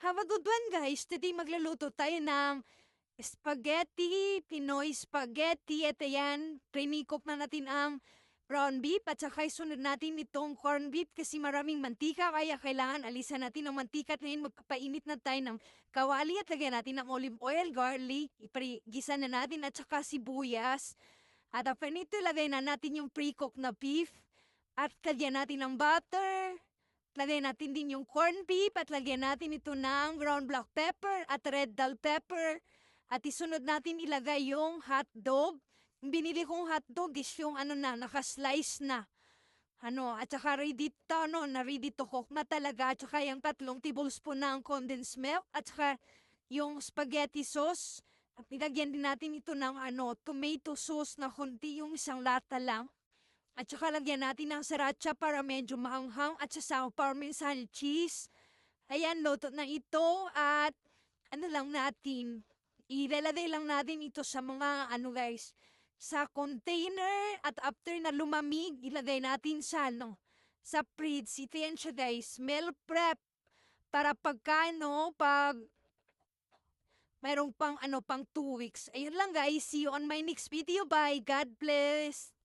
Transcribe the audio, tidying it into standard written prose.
Habang guys, today magluluto tayo ng spaghetti, Pinoy spaghetti. Ito yan, pre-cook na natin ang ground beef at saka isunod natin itong corned beef kasi maraming mantika kaya kailangan alisan natin ang mantika at ngayon magpapainit na tayo ng kawali at lagyan natin ng olive oil, garlic, gisa na natin at saka sibuyas. At after nito, lagay na natin yung pre-cook na beef at lagyan natin ng butter. Lagyan natin din yung corned beef at lagyan natin ito ng ground black pepper at red bell pepper. At isunod natin ilagay yung hotdog. Yung binili kong hotdog is yung naka-slice na. At saka ready to, ready to cook na talaga. At saka yung 3 tablespoon ng condensed milk. At saka yung spaghetti sauce. At nilagyan din natin ito ng tomato sauce na konti, yung isang lata lang. At saka lagyan natin ng sriracha para medyo maanghang at sasama parmesan cheese. Ayan, luto na ito at lang natin, ilalagay lang natin ito sa mga guys, sa container at after na lumamig, ilagay natin sa sa fridge. Ito yan siya guys, meal prep para pag mayroong pang 2 weeks. Ayun lang guys, see you on my next video. Bye, God bless!